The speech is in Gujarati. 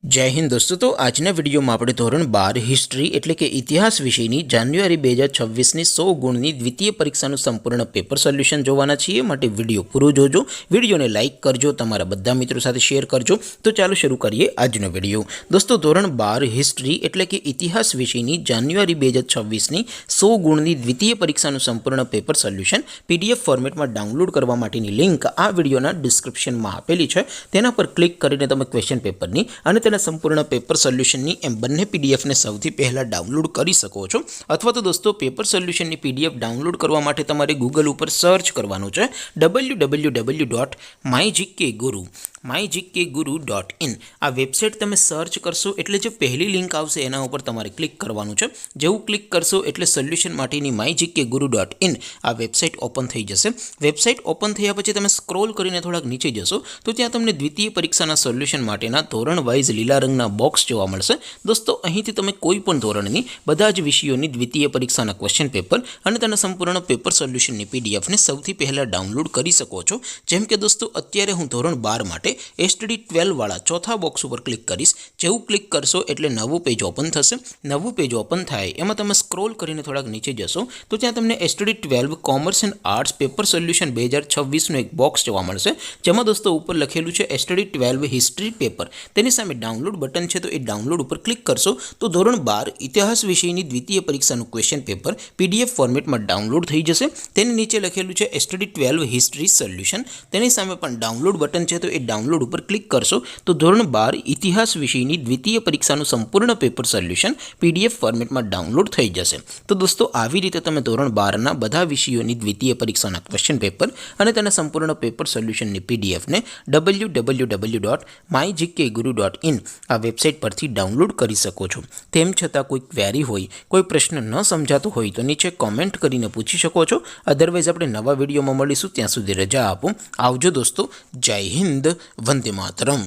जय हिंद दोस्तों। तो आजना विडियो में આપણે ધોરણ 12 હિસ્ટ્રી એટલે કે ઇતિહાસ વિષયની જાન્યુઆરી 2026ની 100 ગુણની દ્વિતીય પરીક્ષાનું સંપૂર્ણ પેપર સોલ્યુશન જોવાના છીએ। માટે વિડિયો પૂરો જોજો, વિડિયોને લાઈક કરજો, તમારા બધા મિત્રો સાથે શેર કરજો। તો ચાલો શરૂ કરીએ આજનો વિડિયો। દોસ્તો ધોરણ 12 હિસ્ટ્રી એટલે કે ઇતિહાસ વિષયની જાન્યુઆરી 2026ની 100 ગુણની દ્વિતીય પરીક્ષાનું સંપૂર્ણ પેપર સોલ્યુશન પીડીએફ ફોર્મેટમાં ડાઉનલોડ કરવા માટેની લિંક આ વિડિયોના ડિસ્ક્રિપ્શનમાં આપેલી છે। તેના પર ક્લિક કરીને તમે ક્વેશ્ચન પેપરની અને તેના સંપૂर्ण पेपर सोल्यूशन एम बने पीडीएफ ने सौथी पहला डाउनलॉड कर सको छो। अथवा तो दोस्तों पेपर सोल्यूशन पीडीएफ डाउनलॉड करवा माटे तमारे गूगल पर सर्च करवानुं छे www.mygkguru.in। आ वेबसाइट तमे सर्च करशो एटले जो पहली लिंक आवशे एना उपर तमारे क्लिक करवानुं छे। जेवुं क्लिक करशो एटले सोल्यूशन माटेनी mygkguru.in आ वेबसाइट ओपन थई जशे। वेबसाइट ओपन थया पछी तमे स्क्रॉल करीने थोड़ाक नीचे जशो तो त्यां तमने द्वितीय परीक्षाना सोल्यूशन माटेना धोरण वाइज लीला रंगना बॉक्स जोवा मळशे। दोस्तों અહીંથી તમે કોઈ પણ ધોરણની બધા જ વિષયોની દ્વિતીય પરીક્ષાના ક્વેશ્ચન પેપર અને તેના સંપૂર્ણ પેપર સોલ્યુશનની પીડીએફ ને સૌથી પહેલા ડાઉનલોડ કરી શકો છો। જેમ કે દોસ્તો અત્યારે હું ધોરણ 12 માટે એસટીડી 12 વાળા ચોથા બોક્સ ઉપર ક્લિક કરીશ। જેવું ક્લિક કરશો એટલે નવું પેજ ઓપન થશે। નવું પેજ ઓપન થાય એમાં તમે સ્ક્રોલ કરીને થોડાક નીચે જશો તો ત્યાં તમને STD 12 commerce and arts paper solution 2026 નું એક બોક્સ જોવા મળશે। જેમાં દોસ્તો ઉપર લખેલું છે એસટીડી 12 હિસ્ટ્રી પેપર। તેની સામે ડાઉનલોડ बटन है तो ये डाउनलॉड पर क्लिक करशो तो धोरण 12 इतिहास विषय द्वितीय परीक्षा क्वेश्चन पेपर पीडीएफ फॉर्मेट में डाउनलॉड थी जैसे। नीचे लखेलू है एसटीडी 12 हिस्ट्री सोल्यूशन। सामे पण डाउनलॉड बटन है तो ये डाउनलॉड पर क्लिक करशो तो धोरण 12 इतिहास विषय द्वितीय परीक्षा संपूर्ण पेपर सोल्यूशन पीडीएफ फॉर्मेट में डाउनलॉड थी जैसे। तो दोस्तों આવી રીતે તમે ધોરણ 12 બધા વિષયોની દ્વિતીય પરીક્ષાના ક્વેશ્ચન પેપર અને તેના સંપૂર્ણ પેપર સોલ્યુશનની પીડીએફ ને www.mygkguru.in आ वेबसाइट पर डाउनलॉड कर सको छो। तेम छतां कोई क्वेरी होय, कोई प्रश्न न समझातो होय तो नीचे कॉमेंट करीने पूछी शको छो। अदरवाइज आपणे नवा विडियो में मळीशुं, त्यां सुधी रजा आपो। आवजो दोस्तों। जय हिंद, वंदे मातरम।